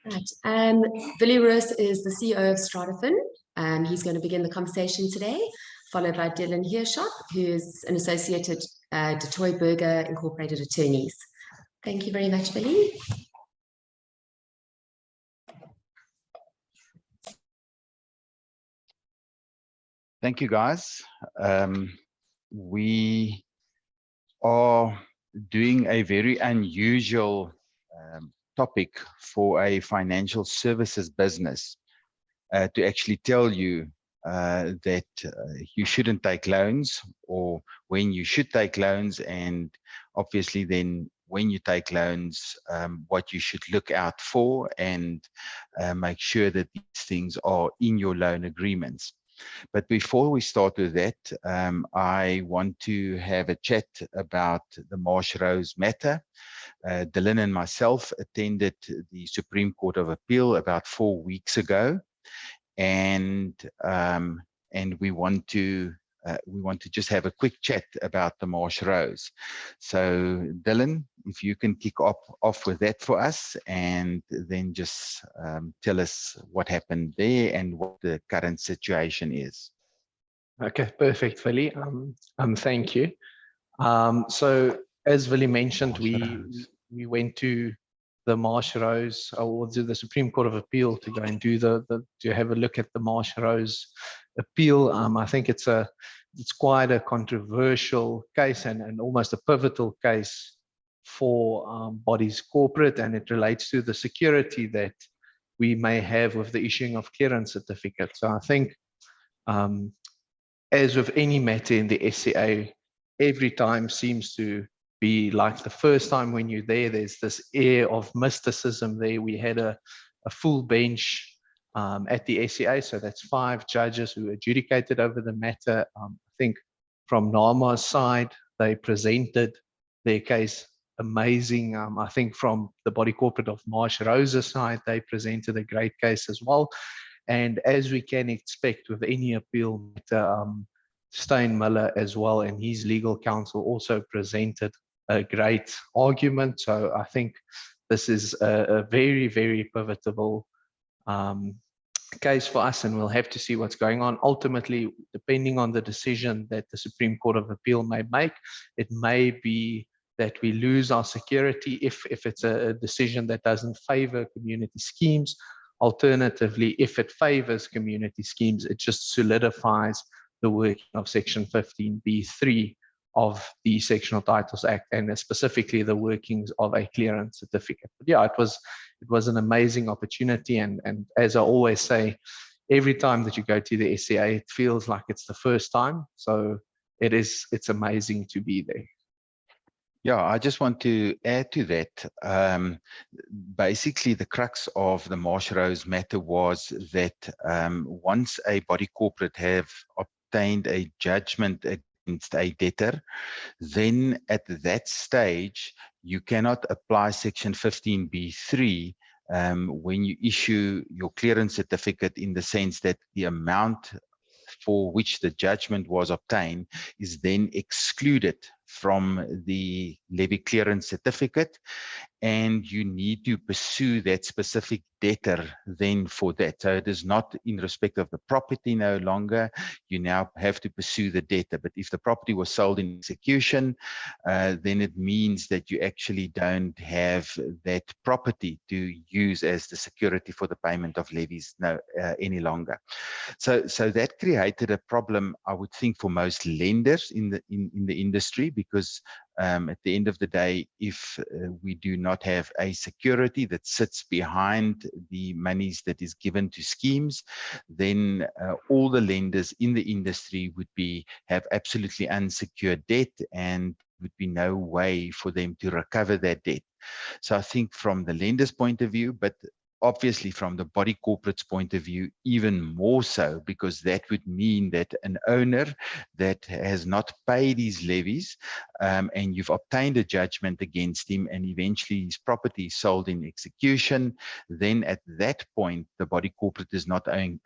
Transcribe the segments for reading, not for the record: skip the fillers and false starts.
Right. Willie Roos is the CEO of Stratafin. He's going to begin the conversation today, followed by Dilen Heerschop, who's an associated DTB Incorporated Attorneys. Thank you very much, Willie. Thank you, guys. We are doing a very unusual topic for a financial services business to actually tell you that you shouldn't take loans, or when you should take loans, and obviously then when you take loans, what you should look out for, and make sure that these things are in your loan agreements. But before we start with that, I want to have a chat about the Marsh Rose matter. Dilen and myself attended the Supreme Court of Appeal about 4 weeks ago, and we want to just have a quick chat about the Marsh Rose. So Dilen, if you can kick off with that for us, and then just tell us what happened there and what the current situation is. Okay, perfect, Willie. Thank you. So as Willie mentioned, we went to the Marsh Rose, or to the Supreme Court of Appeal, to go and do to have a look at the Marsh Rose appeal. I think it's quite a controversial case, and almost a pivotal case for bodies corporate, and it relates to the security that we may have with the issuing of clearance certificates. So I think, as with any matter in the SCA, every time seems to be like the first time when you're there. There's this air of mysticism there. We had a full bench at the SCA, so that's 5 judges who adjudicated over the matter. I think from NAMA's side, they presented their case amazing. I think from the body corporate of Marsh Rose's side, they presented a great case as well. And as we can expect with any appeal matter, Steyn Miller as well and his legal counsel also presented a great argument. So I think this is a very, very pivotal case for us, and we'll have to see what's going on. Ultimately, depending on the decision that the Supreme Court of Appeal may make, it may be that we lose our security if it's a decision that doesn't favor community schemes. Alternatively, if it favors community schemes, it just solidifies the working of Section 15b(3) of the Sectional Titles Act, and specifically the workings of a clearance certificate. But yeah, it was an amazing opportunity, and as I always say, every time that you go to the SCA, it feels like it's the first time. So it's amazing to be there. Yeah, I just want to add to that. Basically, the crux of the Marsh Rose matter was that once a body corporate have obtained a judgment against a debtor, then at that stage, you cannot apply Section 15b(3) when you issue your clearance certificate, in the sense that the amount for which the judgment was obtained is then excluded from the levy clearance certificate, and you need to pursue that specific debtor then for that. So it is not in respect of the property no longer. You now have to pursue the debtor. But if the property was sold in execution, then it means that you actually don't have that property to use as the security for the payment of levies any longer. So that created a problem, I would think, for most lenders in the industry, because at the end of the day, if we do not have a security that sits behind the monies that is given to schemes, then all the lenders in the industry would have absolutely unsecured debt, and would be no way for them to recover that debt. So I think from the lender's point of view, but obviously from the body corporate's point of view, even more so, because that would mean that an owner that has not paid his levies, and you've obtained a judgment against him, and eventually his property is sold in execution, then at that point, the body corporate is not going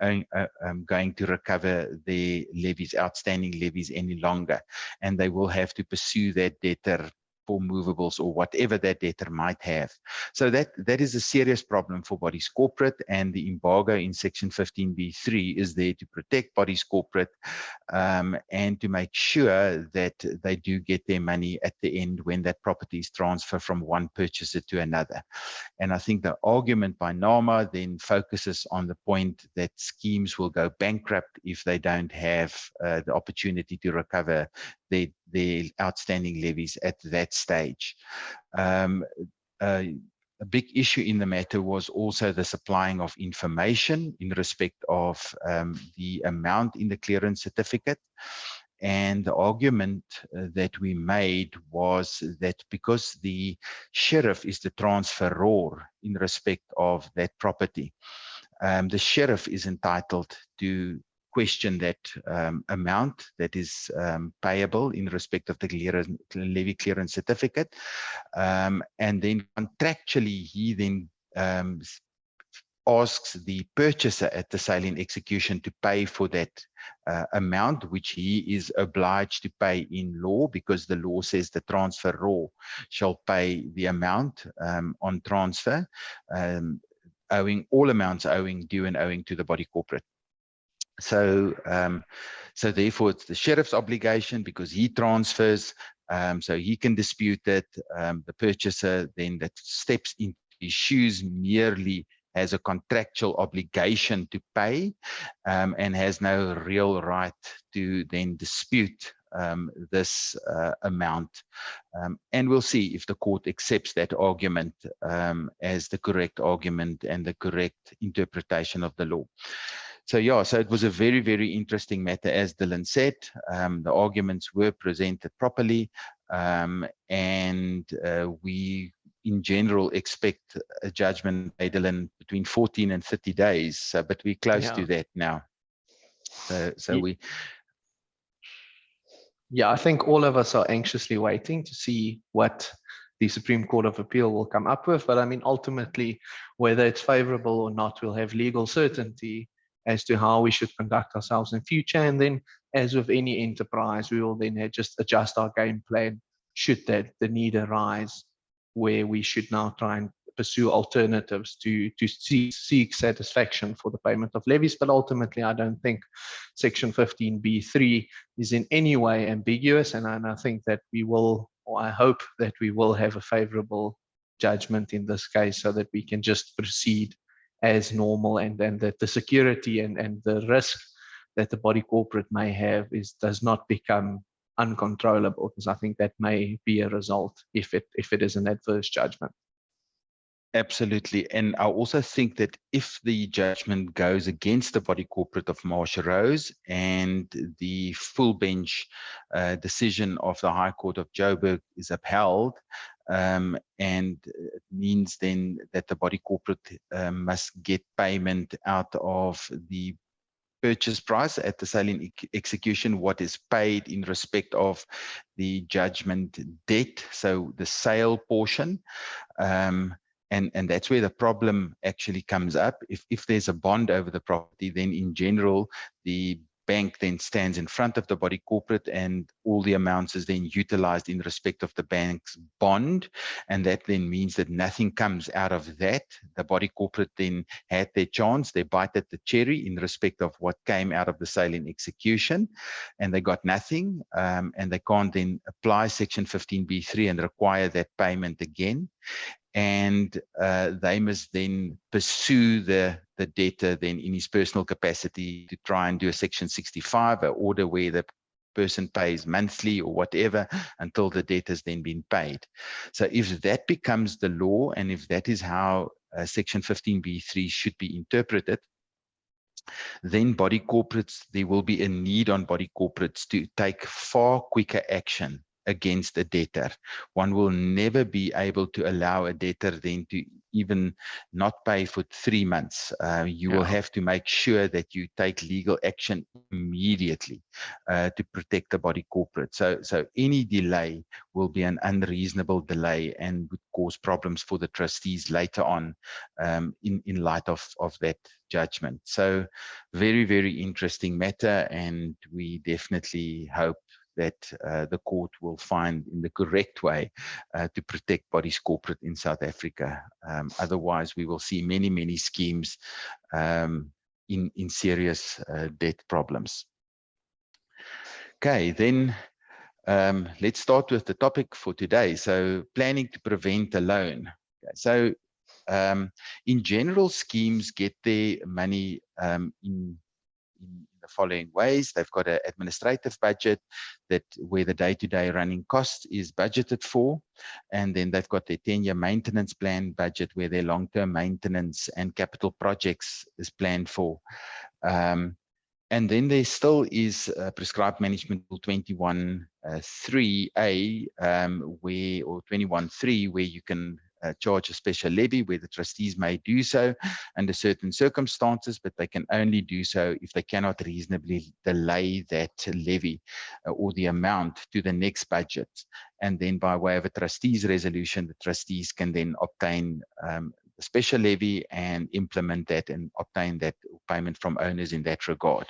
to recover their levies, outstanding levies, any longer. And they will have to pursue that debtor for movables or whatever that debtor might have. So that is a serious problem for bodies corporate, and the embargo in Section 15b(3) is there to protect bodies corporate and to make sure that they do get their money at the end when that property is transferred from one purchaser to another. And I think the argument by NAMA then focuses on the point that schemes will go bankrupt if they don't have the opportunity to recover their outstanding levies at that stage. A big issue in the matter was also the supplying of information in respect of the amount in the clearance certificate. And the argument that we made was that because the sheriff is the transferor in respect of that property, the sheriff is entitled to question that amount that is payable in respect of the levy clearance certificate. And then contractually, he then asks the purchaser at the sale in execution to pay for that amount, which he is obliged to pay in law, because the law says the transferor shall pay the amount on transfer, owing all amounts due and owing to the body corporate. So, so therefore, it's the sheriff's obligation because he transfers, so he can dispute it. The purchaser then that steps into his shoes merely has a contractual obligation to pay and has no real right to then dispute this amount. And we'll see if the court accepts that argument as the correct argument and the correct interpretation of the law. So yeah, so it was a very, very interesting matter, as Dilen said. The arguments were presented properly, and we in general expect a judgment, Dilen, between 14 and 30 days, so, but we're close to that now. Yeah, I think all of us are anxiously waiting to see what the Supreme Court of Appeal will come up with. But I mean, ultimately, whether it's favorable or not, we'll have legal certainty as to how we should conduct ourselves in future. And then, as with any enterprise, we will then just adjust our game plan should the need arise, where we should now try and pursue alternatives to seek satisfaction for the payment of levies. But ultimately, I don't think Section 15b(3) is in any way ambiguous, and I think that we will, or I hope that we will have a favorable judgment in this case, so that we can just proceed as normal, and then that the security and the risk that the body corporate may have does not become uncontrollable, because I think that may be a result if it is an adverse judgment. Absolutely. And I also think that if the judgment goes against the body corporate of Marsh Rose and the full bench decision of the High Court of Joburg is upheld, and it means then that the body corporate must get payment out of the purchase price at the sale in execution, what is paid in respect of the judgment debt, so the sale portion. And that's where the problem actually comes up. If there's a bond over the property, then in general, the bank then stands in front of the body corporate and all the amounts is then utilized in respect of the bank's bond. And that then means that nothing comes out of that. The body corporate then had their chance, they bite at the cherry in respect of what came out of the sale in execution, and they got nothing. And they can't then apply Section 15b(3) and require that payment again. And they must then pursue the debtor then in his personal capacity to try and do a Section 65, an order where the person pays monthly or whatever until the debt has then been paid. So if that becomes the law, and if that is how Section 15b(3) should be interpreted, then body corporates, there will be a need on body corporates to take far quicker action against a debtor. One will never be able to allow a debtor then to even not pay for 3 months. You will have to make sure that you take legal action immediately to protect the body corporate. So any delay will be an unreasonable delay and would cause problems for the trustees later on in light of that judgment. So very, very interesting matter, and we definitely hope that the court will find in the correct way to protect bodies corporate in South Africa. Otherwise, we will see many, many schemes in serious debt problems. Okay, then let's start with the topic for today. So, planning to prevent a loan. Okay, so, in general, schemes get their money in the following ways. They've got an administrative budget where the day-to-day running cost is budgeted for, and then they've got their 10-year maintenance plan budget where their long-term maintenance and capital projects is planned for. And then there still is prescribed management rule 21.3a, or 21.3, where you can charge a special levy, where the trustees may do so under certain circumstances, but they can only do so if they cannot reasonably delay that levy or the amount to the next budget. And then by way of a trustees resolution, the trustees can then obtain the special levy and implement that and obtain that payment from owners in that regard.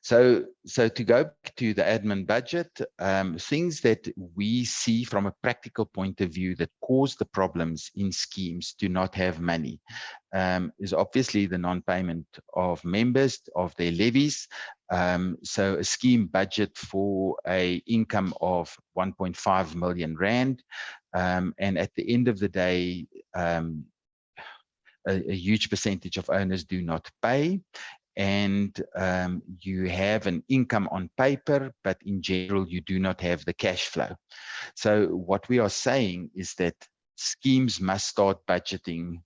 So to go back to the admin budget, things that we see from a practical point of view that cause the problems in schemes to not have money is obviously the non-payment of members of their levies. So a scheme budget for a income of 1.5 million rand, and at the end of the day, a huge percentage of owners do not pay. And you have an income on paper, but in general, you do not have the cash flow. So what we are saying is that schemes must start budgeting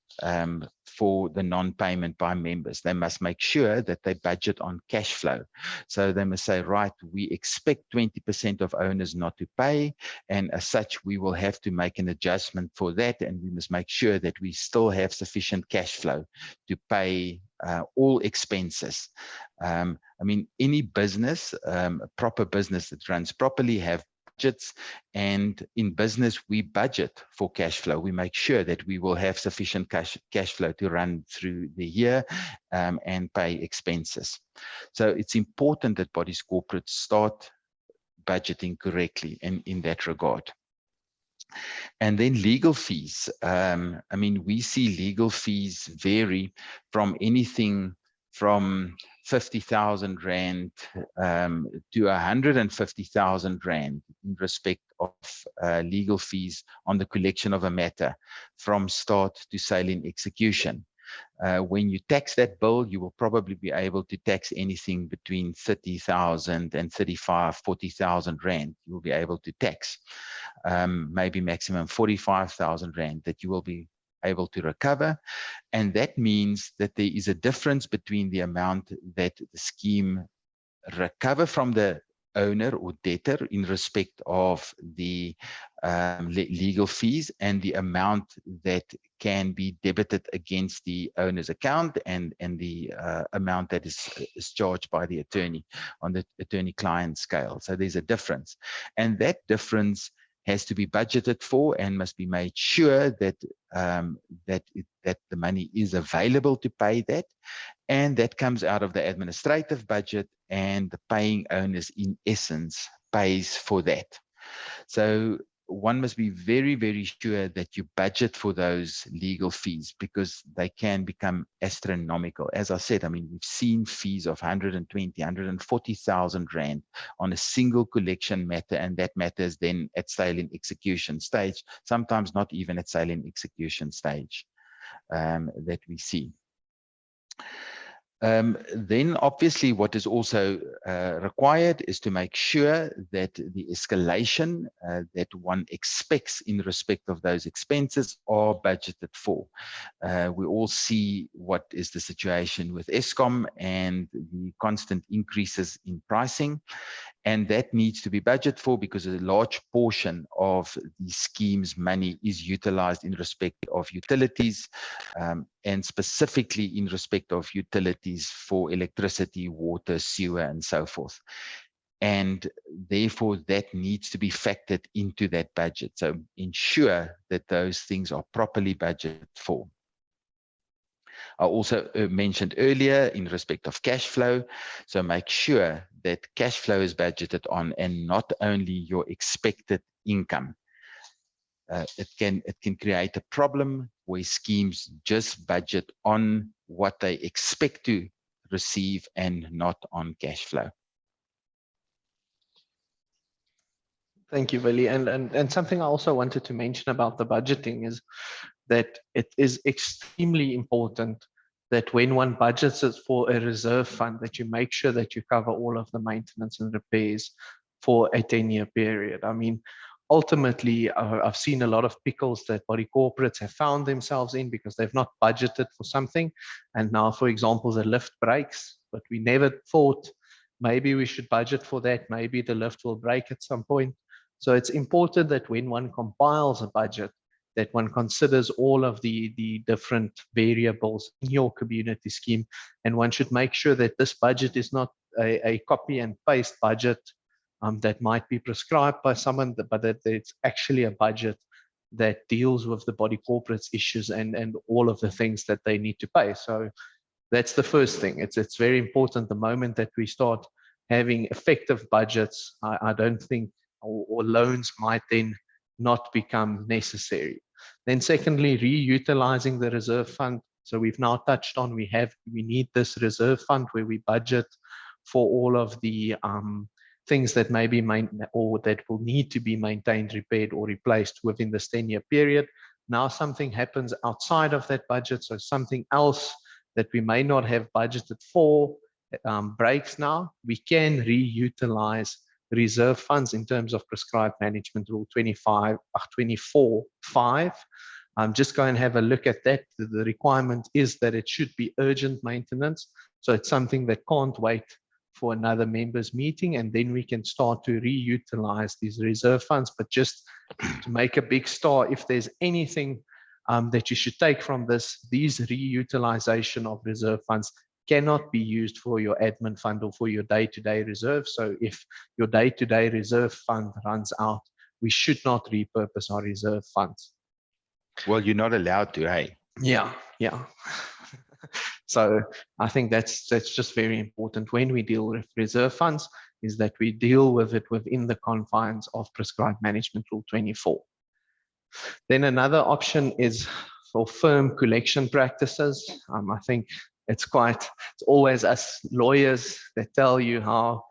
for the non-payment by members. They must make sure that they budget on cash flow. So they must say, right, we expect 20% of owners not to pay, and as such, we will have to make an adjustment for that, and we must make sure that we still have sufficient cash flow to pay all expenses. I mean, any business, a proper business that runs properly, have budgets, and in business we budget for cash flow. We make sure that we will have sufficient cash flow to run through the year and pay expenses. So it's important that bodies corporates start budgeting correctly in that regard. And then legal fees. I mean, we see legal fees vary from anything from 50,000 Rand to 150,000 Rand in respect of legal fees on the collection of a matter from start to sale in execution. When you tax that bill, you will probably be able to tax anything between 30,000 and 40,000 Rand. You will be able to tax maybe maximum 45,000 Rand that you will be able to recover. And that means that there is a difference between the amount that the scheme recover from the owner or debtor in respect of the legal fees and the amount that can be debited against the owner's account and the amount that is charged by the attorney on the attorney-client scale. So there's a difference. And that difference has to be budgeted for and must be made sure that that the money is available to pay that, and that comes out of the administrative budget, and the paying owners in essence pays for that. So one must be very, very sure that you budget for those legal fees because they can become astronomical. As I said, I mean, we've seen fees of 120,000, 140,000 Rand on a single collection matter, and that matter is then at sale in execution stage, sometimes not even at sale in execution stage that we see. Then obviously what is also required is to make sure that the escalation that one expects in respect of those expenses are budgeted for. We all see what is the situation with Eskom and the constant increases in pricing. And that needs to be budgeted for because a large portion of the scheme's money is utilized in respect of utilities and specifically in respect of utilities for electricity, water, sewer, and so forth. And therefore, that needs to be factored into that budget. So ensure that those things are properly budgeted for. I also mentioned earlier in respect of cash flow. So make sure that cash flow is budgeted on and not only your expected income. It can create a problem where schemes just budget on what they expect to receive and not on cash flow. Thank you, Willie. And something I also wanted to mention about the budgeting is that it is extremely important that when one budgets it for a reserve fund, that you make sure that you cover all of the maintenance and repairs for a 10-year period. I mean, ultimately, I've seen a lot of pickles that body corporates have found themselves in because they've not budgeted for something. And now, for example, the lift breaks, but we never thought maybe we should budget for that. Maybe the lift will break at some point. So it's important that when one compiles a budget, that one considers all of the different variables in your community scheme. And one should make sure that this budget is not a copy and paste budget that might be prescribed by someone, but that it's actually a budget that deals with the body corporate's issues and all of the things that they need to pay. So that's the first thing. It's very important the moment that we start having effective budgets, I don't think, or loans might then not become necessary. Then secondly, reutilizing the reserve fund. So we've now touched on, we need this reserve fund where we budget for all of the things that may be or that will need to be maintained, repaired, or replaced within this 10-year period. Now something happens outside of that budget, so something else that we may not have budgeted for breaks now, we can reutilize reserve funds in terms of prescribed management rule 24.5. Just go and have a look at that. The requirement is that it should be urgent maintenance. So it's something that can't wait for another members meeting, and then we can start to reutilize these reserve funds. But just to make a big start, if there's anything that you should take from this, these reutilization of reserve funds cannot be used for your admin fund or for your day-to-day reserve. So if your day-to-day reserve fund runs out, we should not repurpose our reserve funds. Well, you're not allowed to, hey? Yeah. So I think that's just very important when we deal with reserve funds, is that we deal with it within the confines of prescribed management rule 24. Then another option is for firm collection practices. I think it's always us lawyers that tell you how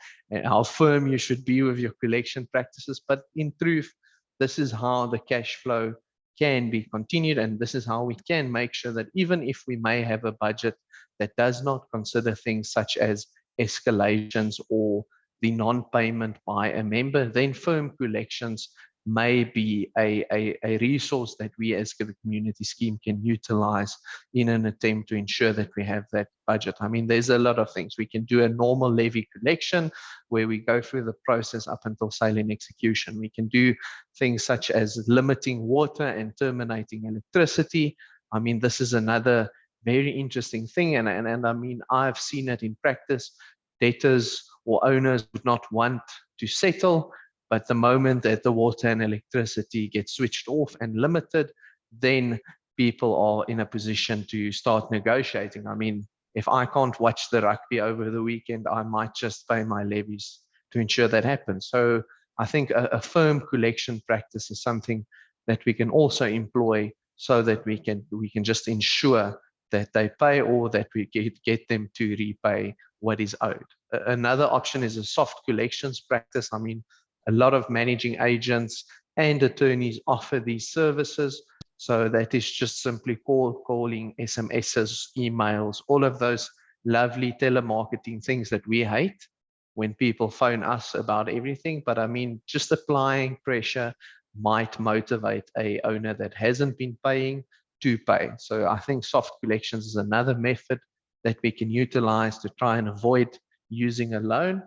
firm you should be with your collection practices. But in truth, this is how the cash flow can be continued. And this is how we can make sure that even if we may have a budget that does not consider things such as escalations or the non-payment by a member, then firm collections may be a resource that we as the community scheme can utilize in an attempt to ensure that we have that budget. I mean, there's a lot of things. We can do a normal levy collection where we go through the process up until sale and execution. We can do things such as limiting water and terminating electricity. I mean, this is another very interesting thing. And I mean, I've seen it in practice. Debtors or owners would not want to settle, but the moment that the water and electricity get switched off and limited, then people are in a position to start negotiating. I mean, if I can't watch the rugby over the weekend, I might just pay my levies to ensure that happens. So I think a firm collection practice is something that we can also employ so that we can just ensure that they pay, or that we get them to repay what is owed. Another option is a soft collections practice. I mean, a lot of managing agents and attorneys offer these services. So that is just simply calling, SMSs, emails, all of those lovely telemarketing things that we hate when people phone us about everything. But I mean, just applying pressure might motivate a owner that hasn't been paying to pay. So I think soft collections is another method that we can utilize to try and avoid using a loan.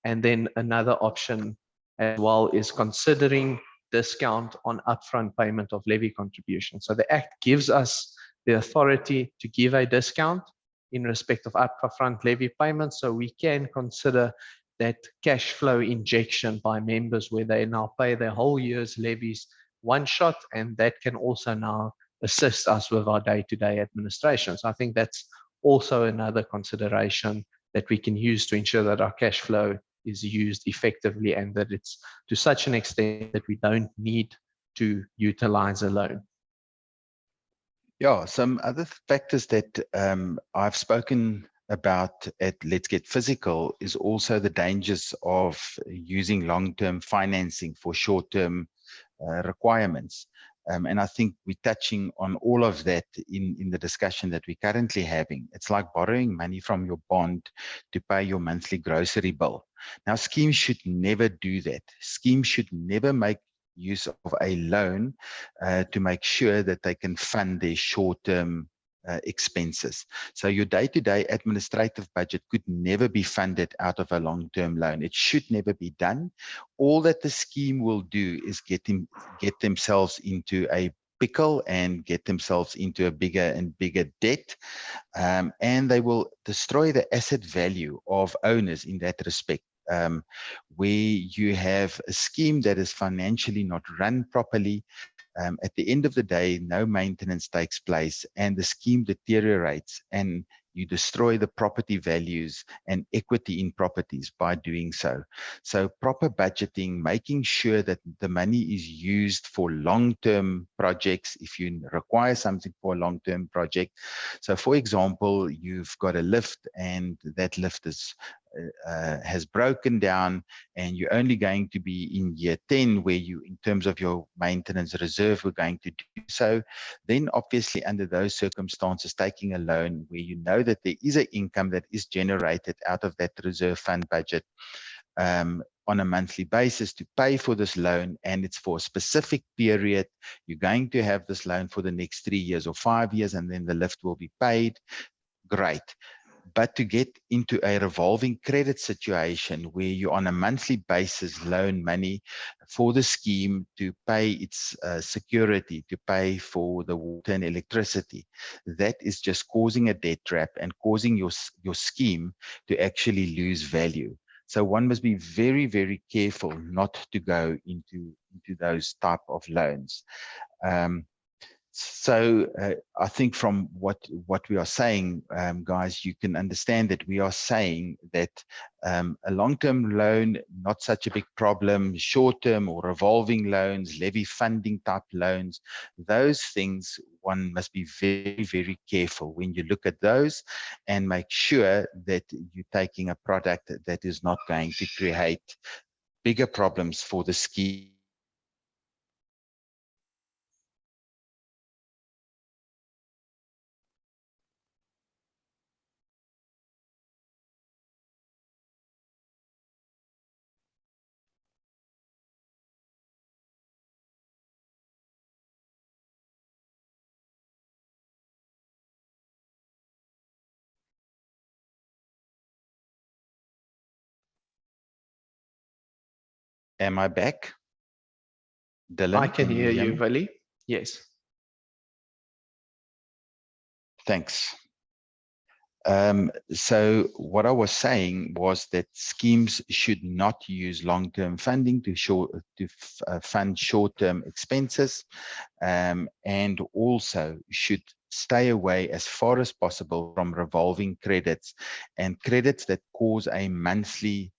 And then another option as well is considering discount on upfront payment of levy contribution. So the Act gives us the authority to give a discount in respect of upfront levy payments. So we can consider that cash flow injection by members where they now pay their whole year's levies one shot, and that can also now assist us with our day-to-day administration. So I think that's also another consideration that we can use to ensure that our cash flow is used effectively and that it's to such an extent that we don't need to utilize a loan. Yeah, some other factors that I've spoken about at Let's Get Physical is also the dangers of using long-term financing for short-term requirements. And I think we're touching on all of that in the discussion that we're currently having. It's like borrowing money from your bond to pay your monthly grocery bill. Now, schemes should never do that. Schemes should never make use of a loan to make sure that they can fund their short-term expenses. So your day-to-day administrative budget could never be funded out of a long-term loan. It should never be done. All that the scheme will do is get themselves into a pickle and get themselves into a bigger and bigger debt. And they will destroy the asset value of owners in that respect. Where you have a scheme that is financially not run properly, at the end of the day, no maintenance takes place and the scheme deteriorates and you destroy the property values and equity in properties by doing so. So proper budgeting, making sure that the money is used for long-term projects if you require something for a long-term project. So for example, you've got a lift and that lift has broken down and you're only going to be in year 10 where you, in terms of your maintenance reserve, we're going to do so. Then obviously under those circumstances, taking a loan where you know that there is an income that is generated out of that reserve fund budget on a monthly basis to pay for this loan, and it's for a specific period. You're going to have this loan for the next 3 years or 5 years, and then the lift will be paid. Great. But to get into a revolving credit situation where you on a monthly basis loan money for the scheme to pay its security, to pay for the water and electricity, that is just causing a debt trap and causing your scheme to actually lose value. So one must be very, very careful not to go into those type of loans. So I think from what we are saying, guys, you can understand that we are saying that a long-term loan, not such a big problem, short-term or revolving loans, levy funding type loans, those things one must be very, very careful when you look at those and make sure that you're taking a product that is not going to create bigger problems for the scheme. Am I back? Dilen, I can hear you, Willie. Yes. Thanks. So what I was saying was that schemes should not use long-term funding to fund short-term expenses, and also should stay away as far as possible from revolving credits and credits that cause a monthly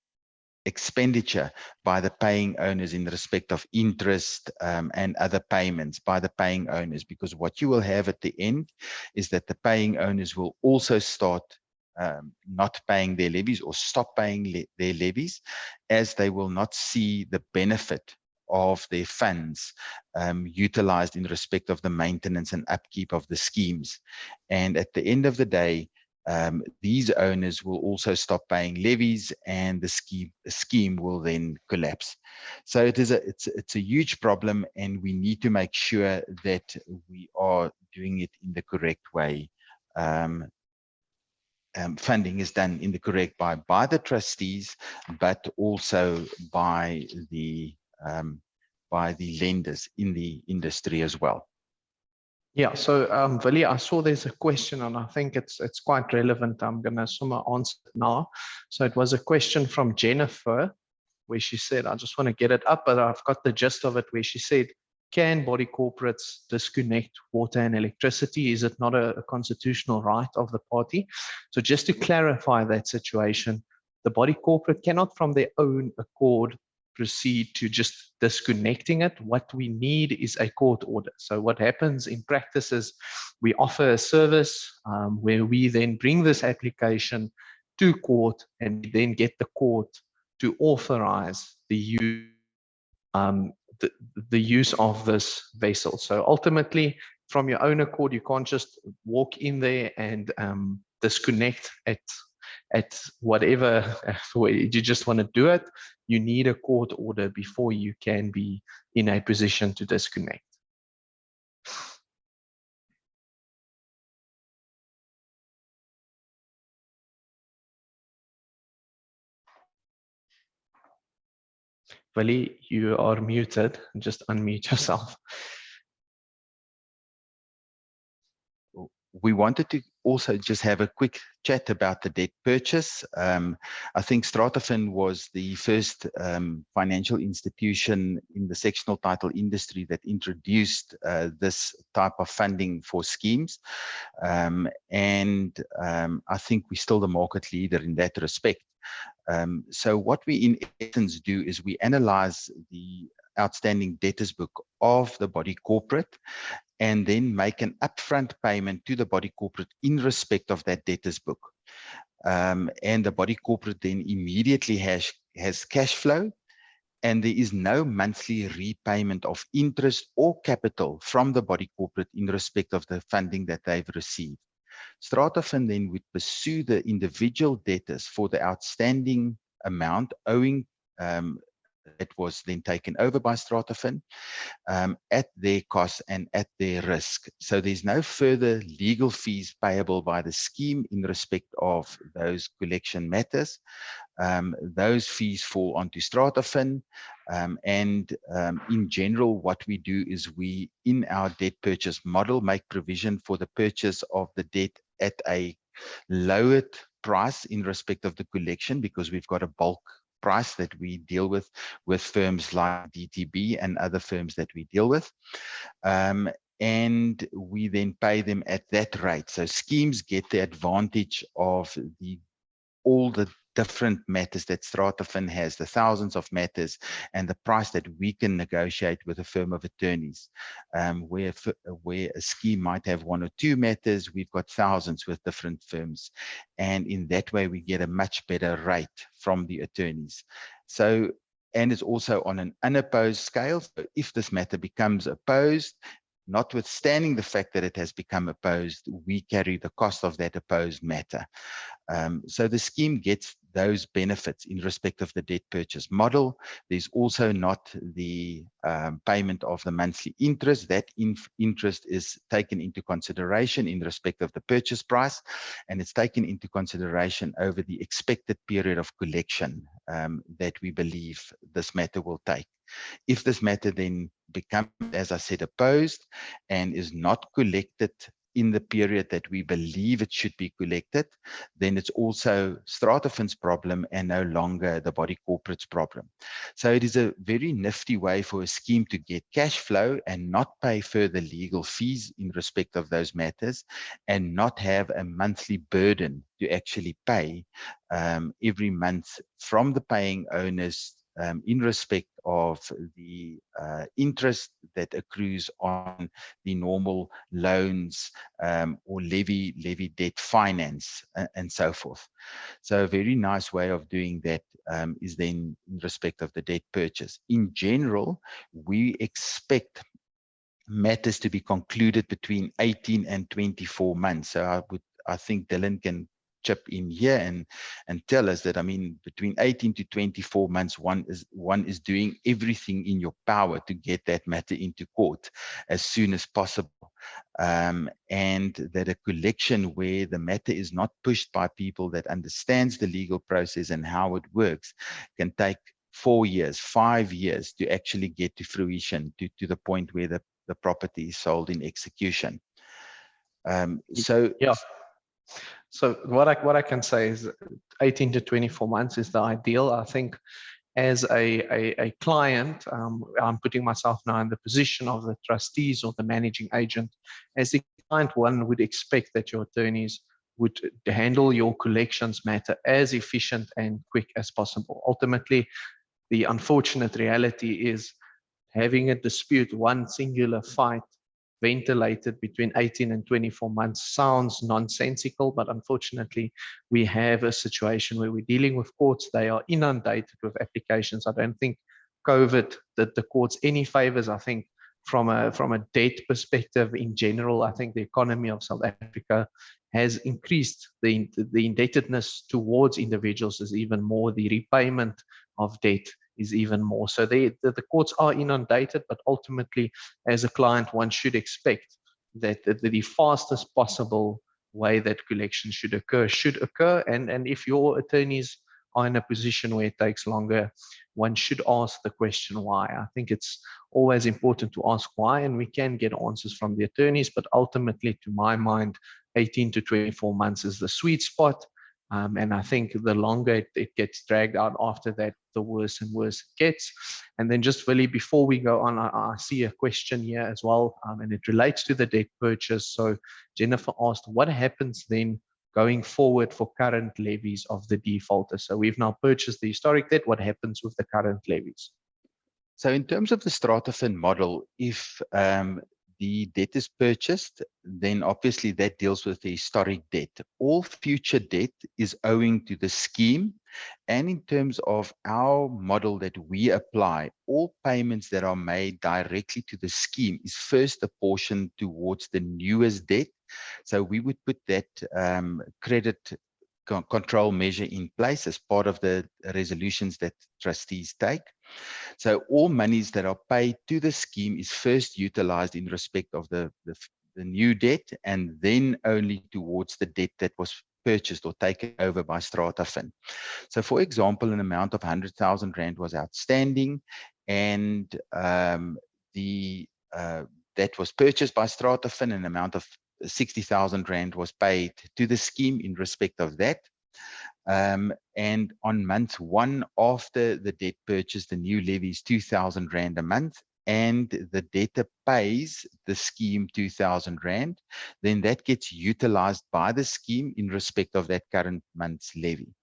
expenditure by the paying owners in respect of interest and other payments by the paying owners, because what you will have at the end is that the paying owners will also start not paying their levies or stop paying their levies, as they will not see the benefit of their funds utilized in respect of the maintenance and upkeep of the schemes. And at the end of the day, these owners will also stop paying levies, and the scheme will then collapse. So it's a huge problem, and we need to make sure that we are doing it in the correct way. Funding is done in the correct by the trustees, but also by the lenders in the industry as well. Yeah, so Willie, I saw there's a question and I think it's quite relevant. I'm going to answer it now. So it was a question from Jennifer where she said, I just want to get it up, but I've got the gist of it, where she said, can body corporates disconnect water and electricity? Is it not a constitutional right of the party? So just to clarify that situation, the body corporate cannot from their own accord proceed to just disconnecting it. What we need is a court order. So what happens in practice is we offer a service where we then bring this application to court and then get the court to authorize the use, the use of this vessel. So ultimately, from your own accord, you can't just walk in there and disconnect at whatever way you just want to do it. You need a court order before you can be in a position to disconnect. Willie, you are muted. Just unmute yourself. We wanted to also just have a quick chat about the debt purchase. I think Stratafin was the first financial institution in the sectional title industry that introduced this type of funding for schemes. I think we're still the market leader in that respect. So what we in essence do is we analyze the outstanding debtors book of the body corporate and then make an upfront payment to the body corporate in respect of that debtors book. And the body corporate then immediately has cash flow, and there is no monthly repayment of interest or capital from the body corporate in respect of the funding that they've received. Stratafin then would pursue the individual debtors for the outstanding amount owing that was then taken over by Stratafin at their cost and at their risk. So there's no further legal fees payable by the scheme in respect of those collection matters. Those fees fall onto Stratafin. In general, what we do is we, in our debt purchase model, make provision for the purchase of the debt at a lowered price in respect of the collection, because we've got a bulk price that we deal with firms like DTB and other firms that we deal with. And we then pay them at that rate. So schemes get the advantage of all the different matters that Stratafin has, the thousands of matters, and the price that we can negotiate with a firm of attorneys. Where a scheme might have one or two matters, we've got thousands with different firms. And in that way, we get a much better rate from the attorneys. So, and it's also on an unopposed scale. So if this matter becomes opposed, notwithstanding the fact that it has become opposed, we carry the cost of that opposed matter. So the scheme gets those benefits in respect of the debt purchase model. There's also not the payment of the monthly interest. That interest is taken into consideration in respect of the purchase price, and it's taken into consideration over the expected period of collection that we believe this matter will take. If this matter then becomes, as I said, opposed and is not collected in the period that we believe it should be collected, then it's also Stratafin's problem and no longer the body corporate's problem. So it is a very nifty way for a scheme to get cash flow and not pay further legal fees in respect of those matters, and not have a monthly burden to actually pay every month from the paying owners in respect of the interest that accrues on the normal loans or levy debt finance and so forth. So a very nice way of doing that is then in respect of the debt purchase. In general, we expect matters to be concluded between 18 and 24 months. So I think Dilen can chip in here and tell us that, I mean, between 18 to 24 months, one is doing everything in your power to get that matter into court as soon as possible. And that a collection where the matter is not pushed by people that understands the legal process and how it works can take 4 years, 5 years to actually get to fruition, to the point where the property is sold in execution. So what I can say is 18 to 24 months is the ideal. I think as a client, I'm putting myself now in the position of the trustees or the managing agent. As the client, one would expect that your attorneys would handle your collections matter as efficient and quick as possible. Ultimately, the unfortunate reality is having a dispute, one singular fight, ventilated between 18 and 24 months sounds nonsensical, but unfortunately, we have a situation where we're dealing with courts. They are inundated with applications. I don't think COVID did the courts any favors. I think from a debt perspective in general, I think the economy of South Africa has increased. The indebtedness towards individuals is even more. The repayment of debt is even more. So the courts are inundated, but ultimately, as a client, one should expect that the fastest possible way that collection should occur. And if your attorneys are in a position where it takes longer, one should ask the question why. I think it's always important to ask why, and we can get answers from the attorneys, but ultimately, to my mind, 18 to 24 months is the sweet spot. And I think the longer it gets dragged out after that, the worse and worse it gets. And then just really before we go on, I see a question here as well, and it relates to the debt purchase. So Jennifer asked, what happens then going forward for current levies of the defaulter? So we've now purchased the historic debt. What happens with the current levies? So in terms of the Stratafin model, if the debt is purchased, then obviously that deals with the historic debt. All future debt is owing to the scheme. And in terms of our model that we apply, all payments that are made directly to the scheme is first apportioned towards the newest debt. So we would put that credit control measure in place as part of the resolutions that trustees take. So all monies that are paid to the scheme is first utilized in respect of the new debt, and then only towards the debt that was purchased or taken over by Stratafin. So for example, an amount of 100,000 Rand was outstanding, and that was purchased by Stratafin. An amount of 60,000 Rand was paid to the scheme in respect of that. And on month one after the debt purchase, the new levy is 2,000 Rand a month, and the debtor pays the scheme 2,000 Rand, then that gets utilized by the scheme in respect of that current month's levy.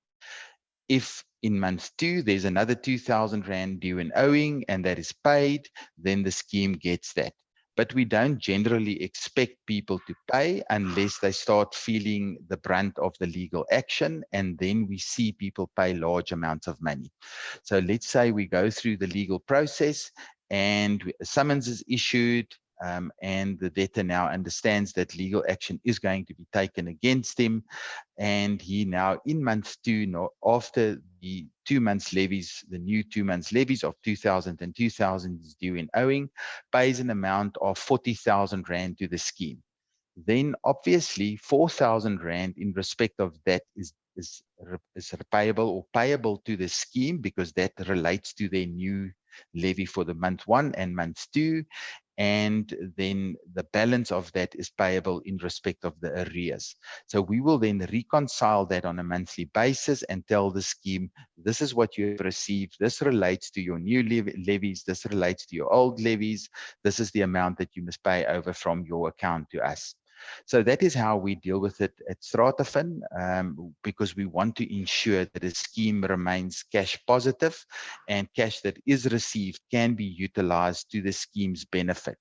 If in month two, there's another 2,000 Rand due and owing, and that is paid, then the scheme gets that. But we don't generally expect people to pay unless they start feeling the brunt of the legal action, and then we see people pay large amounts of money. So let's say we go through the legal process and a summons is issued, and the debtor now understands that legal action is going to be taken against him, and he now in month two, after the 2 months levies, the new 2 months levies of 2,000 and 2,000 is due in owing, pays an amount of 40,000 Rand to the scheme. Then obviously 4,000 Rand in respect of that is repayable or payable to the scheme, because that relates to their new levy for the month one and month two. And then the balance of that is payable in respect of the arrears. So we will then reconcile that on a monthly basis and tell the scheme, this is what you have received. This relates to your new levies. This relates to your old levies. This is the amount that you must pay over from your account to us. So that is how we deal with it at Stratafin, because we want to ensure that the scheme remains cash positive and cash that is received can be utilized to the scheme's benefit.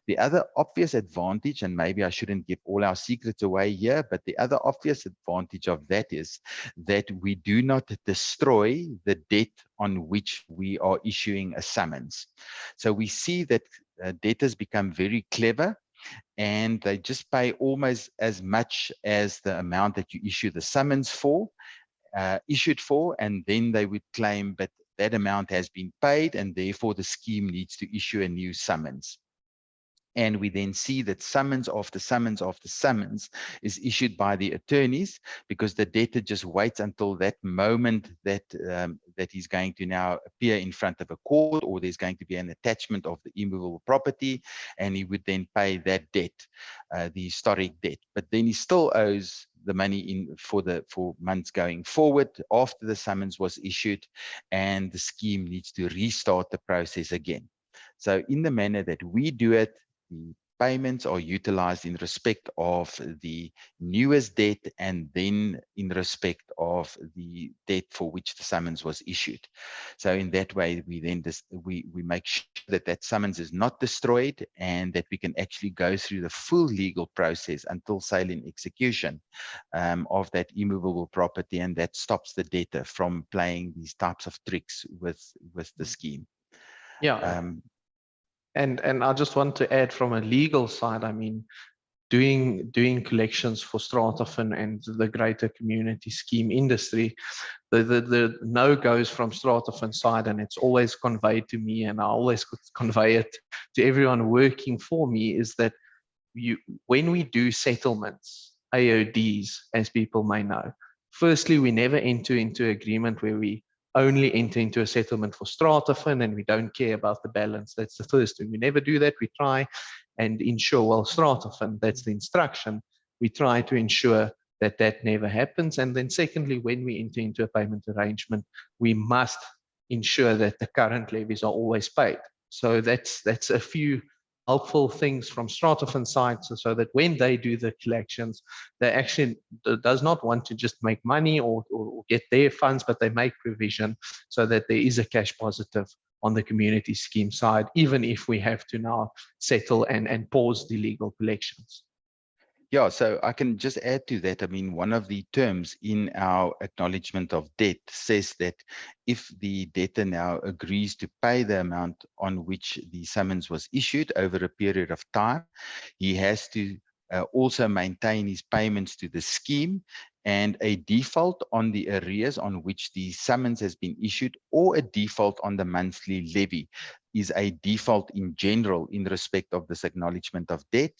The other obvious advantage, and maybe I shouldn't give all our secrets away here, but the other obvious advantage of that is that we do not destroy the debt on which we are issuing a summons. So we see that debtors become very clever, and they just pay almost as much as the amount that you issue the summons for, issued for, and then they would claim, but that amount has been paid, and therefore the scheme needs to issue a new summons. And we then see that summons after summons after summons is issued by the attorneys, because the debtor just waits until that moment that that he's going to now appear in front of a court, or there's going to be an attachment of the immovable property, and he would then pay that debt, the historic debt. But then he still owes the money in for months going forward after the summons was issued, and the scheme needs to restart the process again. So in the manner that we do it, the payments are utilized in respect of the newest debt and then in respect of the debt for which the summons was issued. So in that way, we then we make sure that that summons is not destroyed and that we can actually go through the full legal process until sale and execution of that immovable property, and that stops the debtor from playing these types of tricks with the scheme. Yeah. And I just want to add from a legal side, I mean, doing collections for Stratafin and the greater community scheme industry, the no-goes from Stratafin side, and it's always conveyed to me, and I always convey it to everyone working for me, is that when we do settlements, AODs, as people may know, firstly, we never enter into agreement where we only enter into a settlement for Stratafin and we don't care about the balance. That's the first thing. We never do that. We try and ensure, well, Stratafin, that's the instruction. We try to ensure that that never happens. And then secondly, when we enter into a payment arrangement, we must ensure that the current levies are always paid. So that's a few helpful things from Stratafin side, so that when they do the collections, they actually does not want to just make money or get their funds, but they make provision so that there is a cash positive on the community scheme side, even if we have to now settle and pause the legal collections. Yeah, so I can just add to that. I mean, one of the terms in our acknowledgement of debt says that if the debtor now agrees to pay the amount on which the summons was issued over a period of time, he has to also maintain his payments to the scheme, and a default on the arrears on which the summons has been issued, or a default on the monthly levy, is a default in general in respect of this acknowledgement of debt.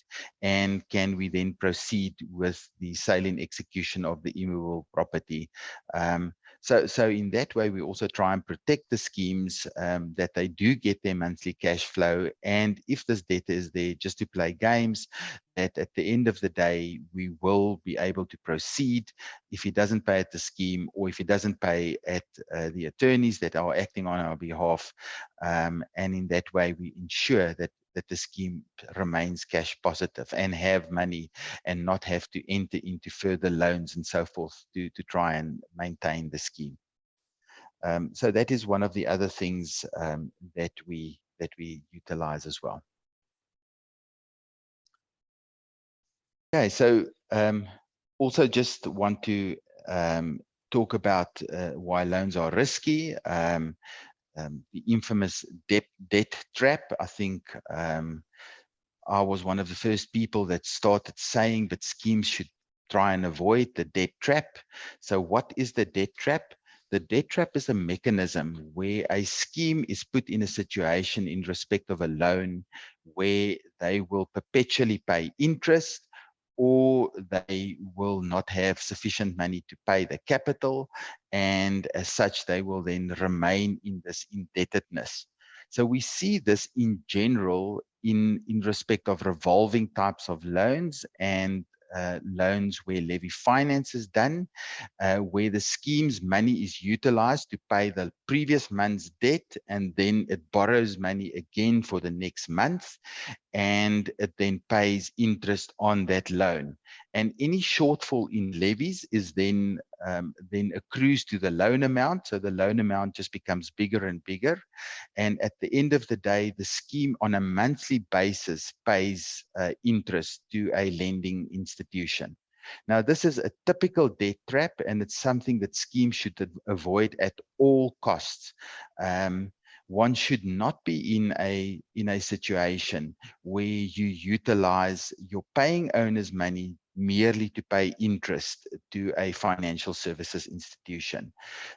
And can we then proceed with the sale and execution of the immovable property? So in that way, we also try and protect the schemes, that they do get their monthly cash flow. And if this debtor is there just to play games, that at the end of the day, we will be able to proceed if he doesn't pay at the scheme, or if he doesn't pay at the attorneys that are acting on our behalf. And in that way, we ensure that the scheme remains cash positive and have money and not have to enter into further loans and so forth to try and maintain the scheme. So that is one of the other things that we utilize as well. Okay, so also just want to talk about why loans are risky. The infamous debt trap. I think I was one of the first people that started saying that schemes should try and avoid the debt trap. So what is the debt trap? The debt trap is a mechanism where a scheme is put in a situation in respect of a loan where they will perpetually pay interest, or they will not have sufficient money to pay the capital, and as such they will then remain in this indebtedness. So we see this in general in respect of revolving types of loans and loans where levy finance is done, where the scheme's money is utilized to pay the previous month's debt, and then it borrows money again for the next month, and it then pays interest on that loan. And any shortfall in levies is then accrues to the loan amount. So the loan amount just becomes bigger and bigger. And at the end of the day, the scheme on a monthly basis pays interest to a lending institution. Now, this is a typical debt trap, and it's something that schemes should avoid at all costs. One should not be in a situation where you utilize your paying owner's money merely to pay interest to a financial services institution.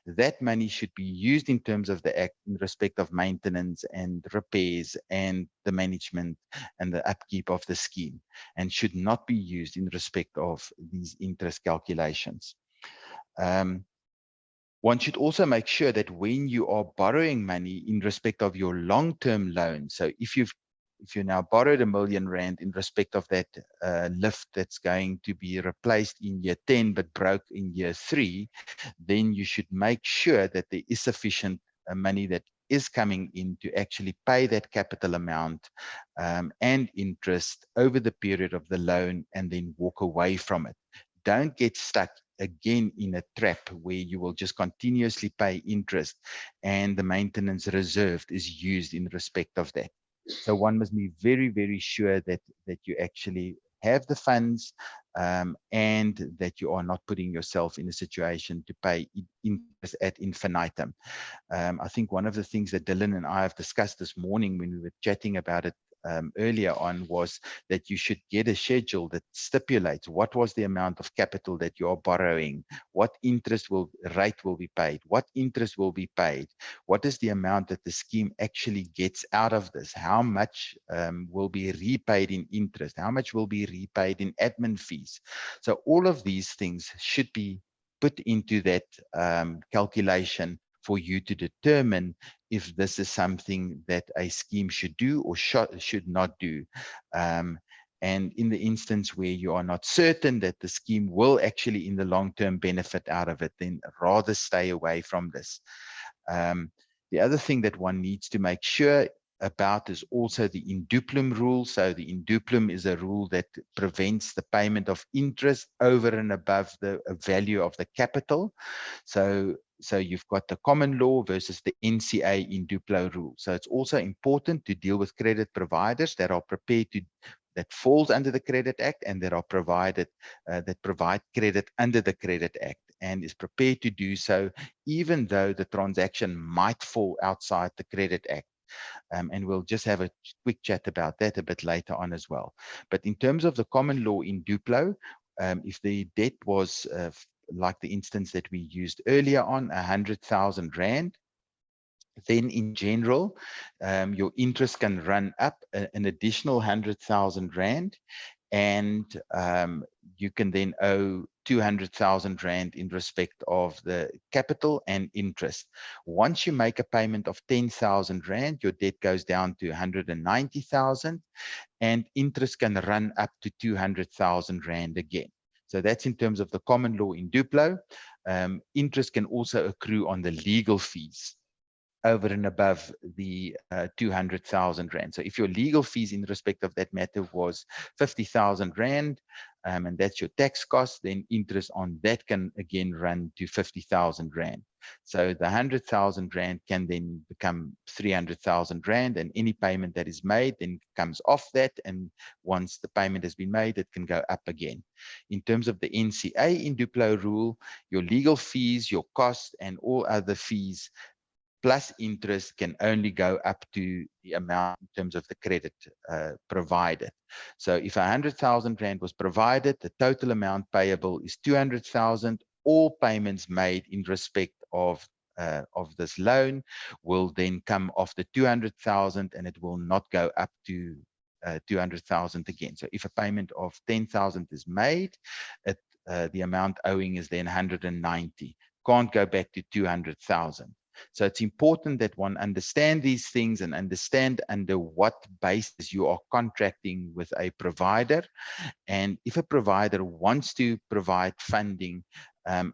That money should be used in terms of the act in respect of maintenance and repairs and the management and the upkeep of the scheme, and should not be used in respect of these interest calculations. One should also make sure that when you are borrowing money in respect of your long-term loan, so if you've if you now borrowed R1 million in respect of that lift that's going to be replaced in year 10 but broke in year 3, then you should make sure that there is sufficient money that is coming in to actually pay that capital amount and interest over the period of the loan, and then walk away from it. Don't get stuck again in a trap where you will just continuously pay interest and the maintenance reserved is used in respect of that. So one must be very, very sure that you actually have the funds and that you are not putting yourself in a situation to pay interest ad infinitum. I think one of the things that Dylan and I have discussed this morning when we were chatting about it earlier on was that you should get a schedule that stipulates what was the amount of capital that you are borrowing, what rate will be paid, what interest will be paid, what is the amount that the scheme actually gets out of this, how much will be repaid in interest, how much will be repaid in admin fees. So all of these things should be put into that calculation for you to determine if this is something that a scheme should do or should not do. And in the instance where you are not certain that the scheme will actually in the long term benefit out of it, then rather stay away from this. The other thing that one needs to make sure about is also the induplum rule. So the induplum is a rule that prevents the payment of interest over and above the value of the capital. So you've got the common law versus the NCA induplo rule. So it's also important to deal with credit providers that are prepared to, that falls under the Credit Act and that are provided, that provide credit under the Credit Act and is prepared to do so, even though the transaction might fall outside the Credit Act. And we'll just have a quick chat about that a bit later on as well. But in terms of the common law in Duplo, if the debt was like the instance that we used earlier on, 100,000 Rand, then in general, your interest can run up an additional 100,000 Rand, and you can then owe 200,000 Rand in respect of the capital and interest. Once you make a payment of 10,000 Rand, your debt goes down to 190,000, and interest can run up to 200,000 Rand again. So that's in terms of the common law in Duplo. Interest can also accrue on the legal fees over and above the 200,000 Rand. So if your legal fees in respect of that matter was 50,000 Rand, and that's your tax cost, then interest on that can again run to 50,000 Rand. So the 100,000 Rand can then become 300,000 Rand, and any payment that is made then comes off that. And once the payment has been made, it can go up again. In terms of the NCA in Duplo rule, your legal fees, your costs, and all other fees plus interest can only go up to the amount in terms of the credit provided. So if 100,000 Rand was provided, the total amount payable is 200,000. All payments made in respect of this loan will then come off the 200,000, and it will not go up to 200,000 again. So if a payment of 10,000 is made, the amount owing is then 190. Can't go back to 200,000. So it's important that one understand these things and understand under what basis you are contracting with a provider. And if a provider wants to provide funding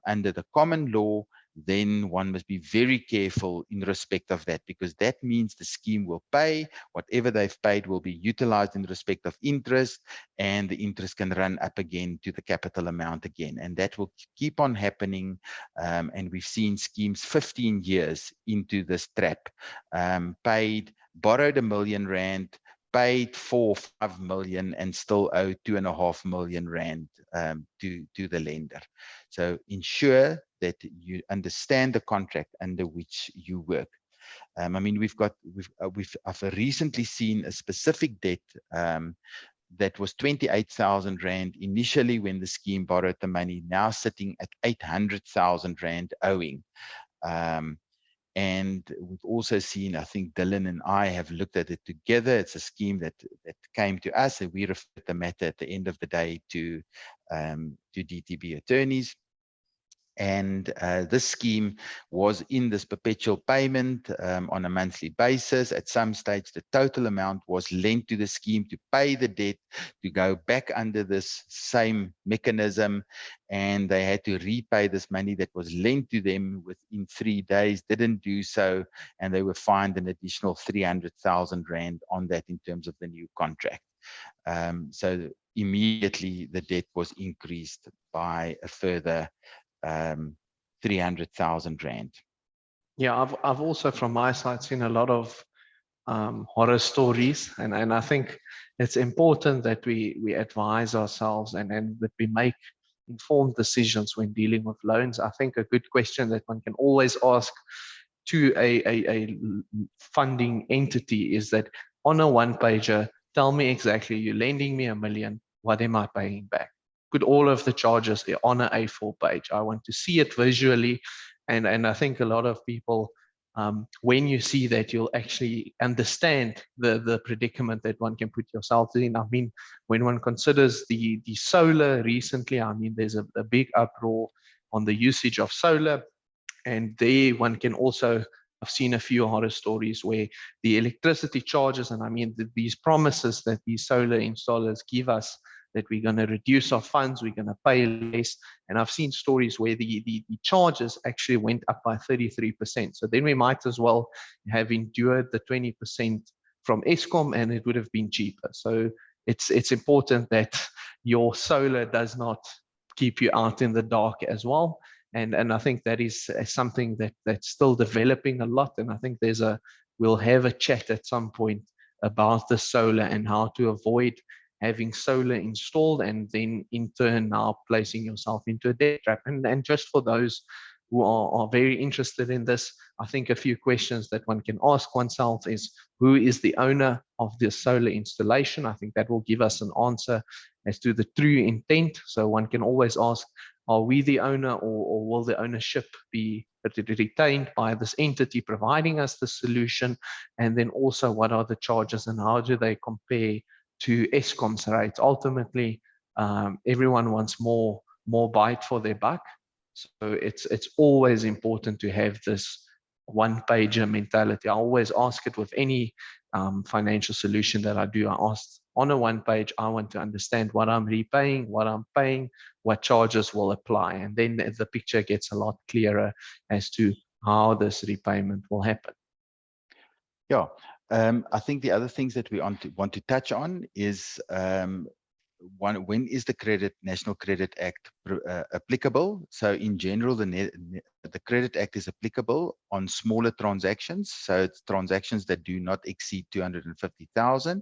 under the common law, then one must be very careful in respect of that, because that means the scheme will pay. Whatever they've paid will be utilized in respect of interest, and the interest can run up again to the capital amount again. And that will keep on happening. And we've seen schemes 15 years into this trap, borrowed R1 million, paid 4 or 5 million, and still owe 2.5 million Rand to the lender. So ensure that you understand the contract under which you work. I mean, I've recently seen a specific debt that was 28,000 Rand initially when the scheme borrowed the money, now sitting at 800,000 Rand owing. And we've also seen, I think Dylan and I have looked at it together. It's a scheme that came to us, and we referred the matter at the end of the day to DTB Attorneys. And this scheme was in this perpetual payment on a monthly basis. At some stage, the total amount was lent to the scheme to pay the debt, to go back under this same mechanism, and they had to repay this money that was lent to them within 3 days, didn't do so, and they were fined an additional 300,000 Rand on that in terms of the new contract. So immediately the debt was increased by a further 300,000 Rand. Yeah, I've also from my side seen a lot of horror stories, and I think it's important that we advise ourselves and that we make informed decisions when dealing with loans. I think a good question that one can always ask to a funding entity is that, on a one-pager, tell me exactly, you're lending me 1 million, what am I paying back? Put all of the charges on an A4 page. I want to see it visually, and I think a lot of people, when you see that, you'll actually understand the predicament that one can put yourself in. I mean, when one considers the solar recently, I mean, there's a big uproar on the usage of solar, and there one can also, I've seen a few horror stories where the electricity charges, and I mean these promises that these solar installers give us, that we're going to reduce our funds, we're going to pay less. And I've seen stories where the charges actually went up by 33%. So then we might as well have endured the 20% from Eskom, and it would have been cheaper. So it's important that your solar does not keep you out in the dark as well. And I think that is something that's still developing a lot. And I think we'll have a chat at some point about the solar and how to avoid having solar installed and then in turn now placing yourself into a debt trap. And just for those who are very interested in this, I think a few questions that one can ask oneself is, who is the owner of the solar installation? I think that will give us an answer as to the true intent. So one can always ask, are we the owner, or will the ownership be retained by this entity providing us the solution? And then also, what are the charges and how do they compare to Eskom's rates? Ultimately, everyone wants more bite for their buck. So it's always important to have this one-pager mentality. I always ask it with any financial solution that I do. I ask on a one page, I want to understand what I'm repaying, what I'm paying, what charges will apply. And then the picture gets a lot clearer as to how this repayment will happen. Yeah, I think the other things that we want to touch on is when is the National Credit Act applicable? So in general, the Credit Act is applicable on smaller transactions. So it's transactions that do not exceed 250,000,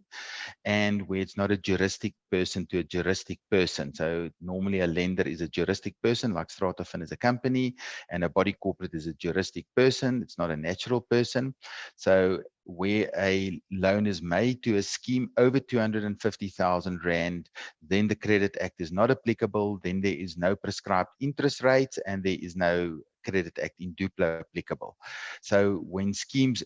and where it's not a juristic person to a juristic person. So normally a lender is a juristic person, like Stratafin is a company, and a body corporate is a juristic person. It's not a natural person. So where a loan is made to a scheme over 250,000 Rand, then the Credit Act is not applicable. Then there is no prescribed interest rates, and there is no Credit Act in duplo applicable. So when schemes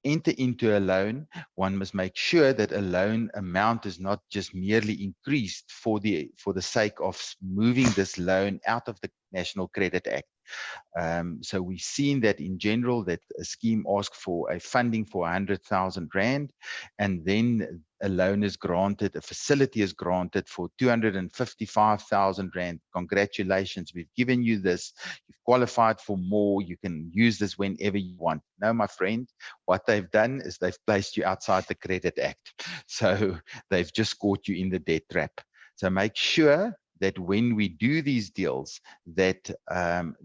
enter into a loan, one must make sure that a loan amount is not just merely increased for the sake of moving this loan out of the National Credit Act. So we've seen that in general, that a scheme asks for a funding for 100,000 Rand, and then a loan is granted, a facility is granted for 255,000 Rand. Congratulations, we've given you this. You've qualified for more. You can use this whenever you want. No, my friend, what they've done is they've placed you outside the Credit Act. So they've just caught you in the debt trap. So make sure that when we do these deals, that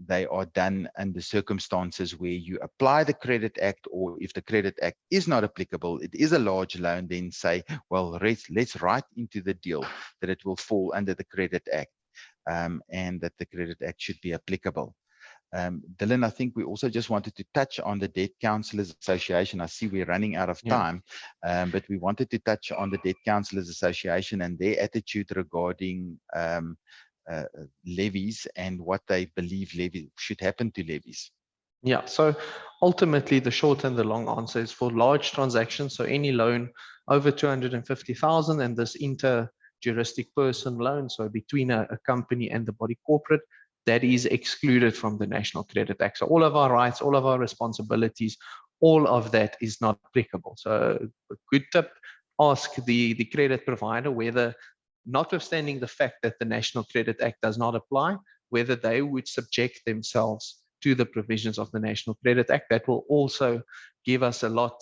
they are done under circumstances where you apply the Credit Act, or if the Credit Act is not applicable, it is a large loan, then say, well, let's write into the deal that it will fall under the Credit Act, and that the Credit Act should be applicable. Dilen, I think we also just wanted to touch on the Debt Counsellors Association. I see we're running out of time, but we wanted to touch on the Debt Counsellors Association and their attitude regarding levies and what they believe should happen to levies. Yeah, so ultimately the short and the long answer is, for large transactions, so any loan over 250,000 and this inter-juristic person loan, so between a company and the body corporate, that is excluded from the National Credit Act. So all of our rights, all of our responsibilities, all of that is not applicable. So a good tip, ask the credit provider whether, notwithstanding the fact that the National Credit Act does not apply, whether they would subject themselves to the provisions of the National Credit Act. That will also give us a lot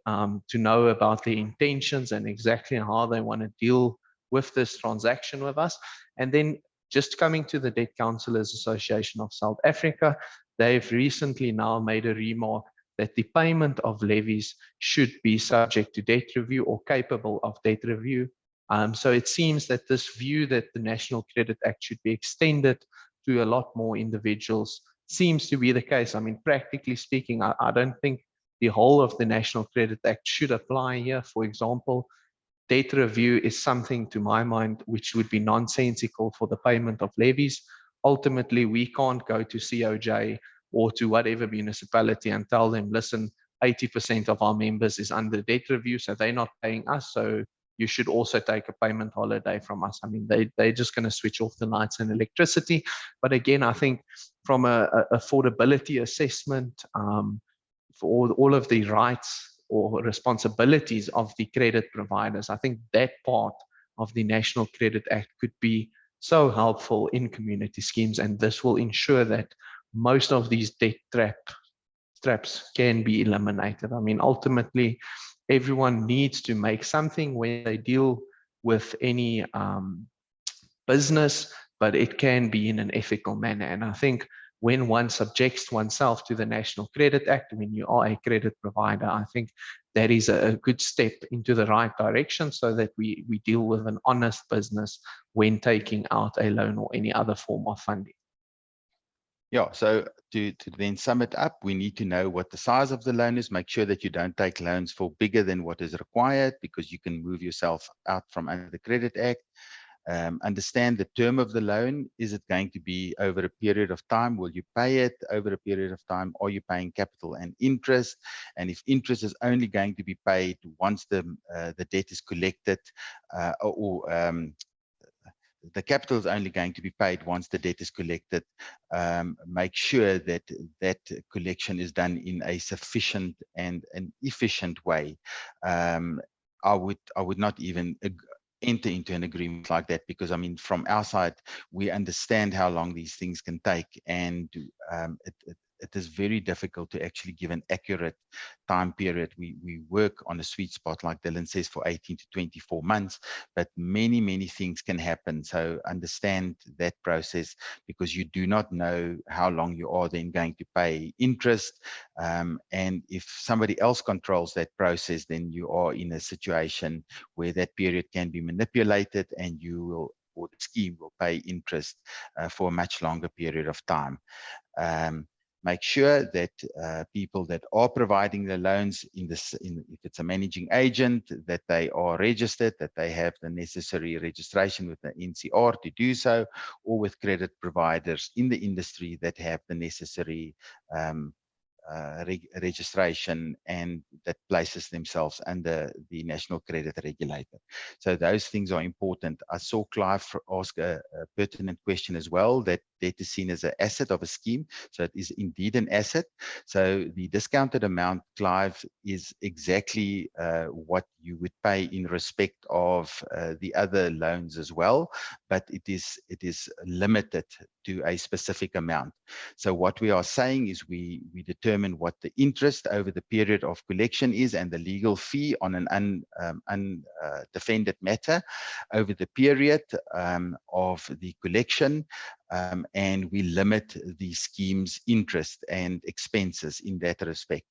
to know about their intentions and exactly how they want to deal with this transaction with us. And then just coming to the Debt Counsellors Association of South Africa, they've recently now made a remark that the payment of levies should be subject to debt review or capable of debt review. So it seems that this view that the National Credit Act should be extended to a lot more individuals seems to be the case. I mean, practically speaking, I don't think the whole of the National Credit Act should apply here. For example, debt review is something, to my mind, which would be nonsensical for the payment of levies. Ultimately, we can't go to COJ or to whatever municipality and tell them, listen, 80% of our members is under debt review, so they're not paying us, so you should also take a payment holiday from us. I mean, they're just going to switch off the lights and electricity. But again, I think from a affordability assessment, for all of the rights or responsibilities of the credit providers, I think that part of the National Credit Act could be so helpful in community schemes, and this will ensure that most of these debt traps can be eliminated. I mean, ultimately, everyone needs to make something when they deal with any business, but it can be in an ethical manner. And I think when one subjects oneself to the National Credit Act, when you are a credit provider, I think that is a good step into the right direction so that we deal with an honest business when taking out a loan or any other form of funding. Yeah, so to then sum it up, we need to know what the size of the loan is, make sure that you don't take loans for bigger than what is required, because you can move yourself out from under the Credit Act. Understand the term of the loan. Is it going to be over a period of time? Will you pay it over a period of time? Are you paying capital and interest? And if interest is only going to be paid once the debt is collected, the capital is only going to be paid once the debt is collected, make sure that that collection is done in a sufficient and an efficient way. I would not even enter into an agreement like that, because I mean, from our side, we understand how long these things can take, and it is very difficult to actually give an accurate time period. We work on a sweet spot, like Dylan says, for 18 to 24 months, but many things can happen. So understand that process, because you do not know how long you are then going to pay interest. And if somebody else controls that process, then you are in a situation where that period can be manipulated, and you will, or the scheme will pay interest for a much longer period of time. Make sure that people that are providing the loans if it's a managing agent, that they are registered, that they have the necessary registration with the NCR to do so, or with credit providers in the industry that have the necessary registration, and that places themselves under the National Credit Regulator. So those things are important. I saw Clive ask a pertinent question as well, that debt is seen as an asset of a scheme. So it is indeed an asset. So the discounted amount, Clive, is exactly what you would pay in respect of the other loans as well, but it is limited to a specific amount. So what we are saying is we determine what the interest over the period of collection is, and the legal fee on an undefended matter over the period of the collection, and we limit the scheme's interest and expenses in that respect.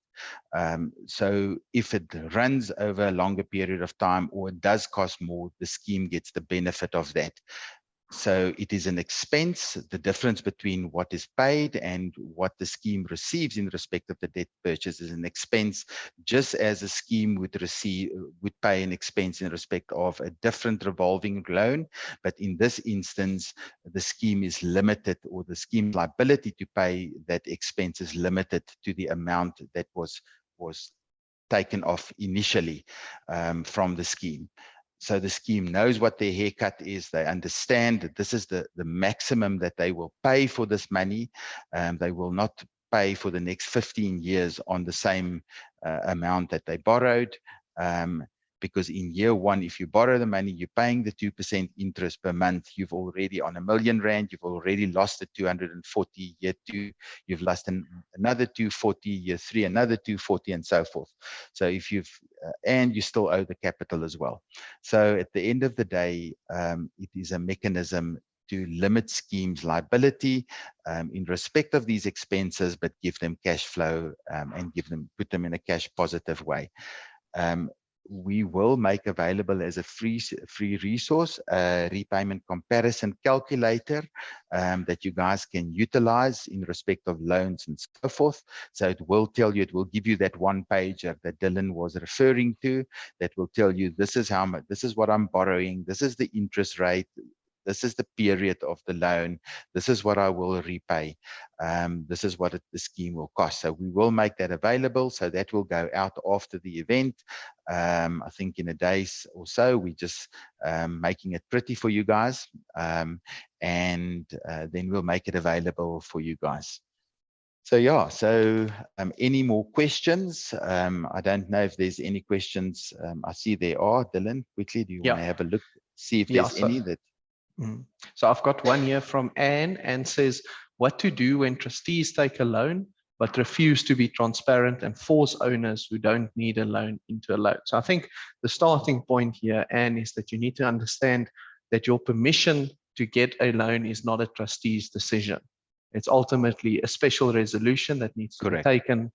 So if it runs over a longer period of time, or it does cost more, the scheme gets the benefit of that. So it is an expense. The difference between what is paid and what the scheme receives in respect of the debt purchase is an expense, just as a scheme would pay an expense in respect of a different revolving loan. But in this instance, the scheme is limited, or the scheme's liability to pay that expense is limited to the amount that was taken off initially from the scheme. So the scheme knows what their haircut is. They understand that this is the maximum that they will pay for this money. They will not pay for the next 15 years on the same amount that they borrowed. Because in year one, if you borrow the money, you're paying the 2% interest per month. You've already, on R1 million, you've already lost the 240. Year two, you've lost another 240. Year three, another 240, and so forth. So if you've, and you still owe the capital as well. So at the end of the day, it is a mechanism to limit schemes' liability in respect of these expenses, but give them cash flow and put them in a cash positive way. We will make available as a free resource a repayment comparison calculator that you guys can utilize in respect of loans and so forth. So it will tell you, it will give you that one pager that Dylan was referring to, that will tell you this is how much, this is what I'm borrowing, this is the interest rate, this is the period of the loan, this is what I will repay, this is what the scheme will cost. So we will make that available. So that will go out after the event. I think in a day or so, we're just making it pretty for you guys. And then we'll make it available for you guys. So yeah, so any more questions? I don't know if there's any questions. I see there are. Dylan, quickly, do you want to have a look, see if there's any that... So I've got one here from Anne. Anne says, what to do when trustees take a loan but refuse to be transparent and force owners who don't need a loan into a loan? So I think the starting point here, Anne, is that you need to understand that your permission to get a loan is not a trustee's decision. It's ultimately a special resolution that needs to be taken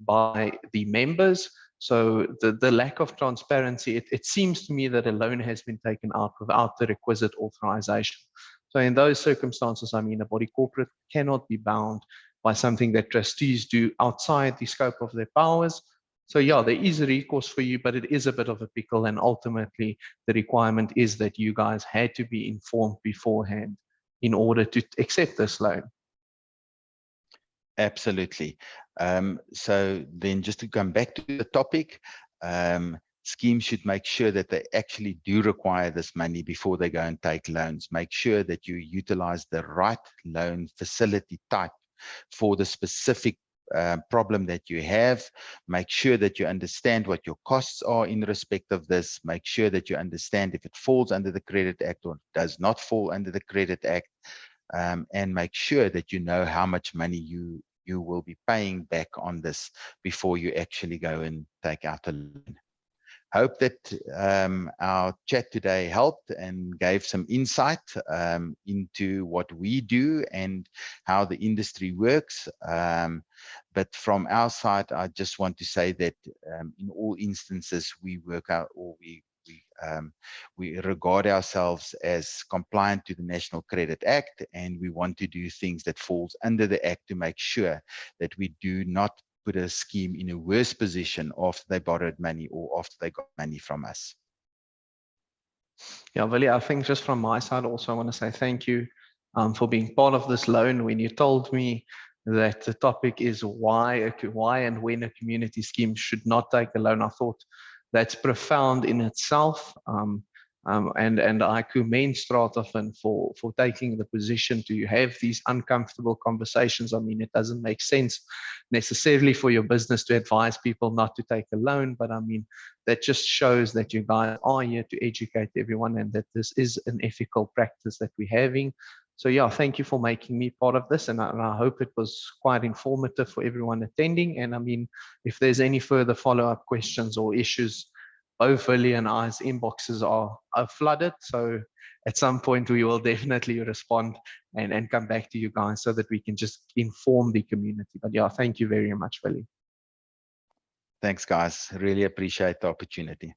by the members. So the lack of transparency, it seems to me that a loan has been taken out without the requisite authorization. So in those circumstances, I mean, a body corporate cannot be bound by something that trustees do outside the scope of their powers. So yeah, there is a recourse for you, but it is a bit of a pickle. And ultimately, the requirement is that you guys had to be informed beforehand in order to accept this loan. Absolutely. So then just to come back to the topic, schemes should make sure that they actually do require this money before they go and take loans. Make sure that you utilize the right loan facility type for the specific problem that you have. Make sure that you understand what your costs are in respect of this. Make sure that you understand if it falls under the Credit Act or does not fall under the Credit Act. And make sure that you know how much money you will be paying back on this before you actually go and take out a loan. Hope that our chat today helped and gave some insight into what we do and how the industry works. But from our side, I just want to say that in all instances, we work out, or we regard ourselves as compliant to the National Credit Act, and we want to do things that falls under the Act to make sure that we do not put a scheme in a worse position after they borrowed money or after they got money from us. Yeah, Willie, I think just from my side also, I want to say thank you for being part of this loan. When you told me that the topic is why and when a community scheme should not take a loan, I thought that's profound in itself. And I commend Stratafin for taking the position to have these uncomfortable conversations. I mean, it doesn't make sense necessarily for your business to advise people not to take a loan, but I mean, that just shows that you guys are here to educate everyone and that this is an ethical practice that we're having. So yeah, thank you for making me part of this, and I hope it was quite informative for everyone attending. And I mean, if there's any further follow-up questions or issues, both Willie and I's inboxes are flooded. So at some point we will definitely respond and come back to you guys so that we can just inform the community. But yeah, thank you very much, Willie. Thanks, guys. Really appreciate the opportunity.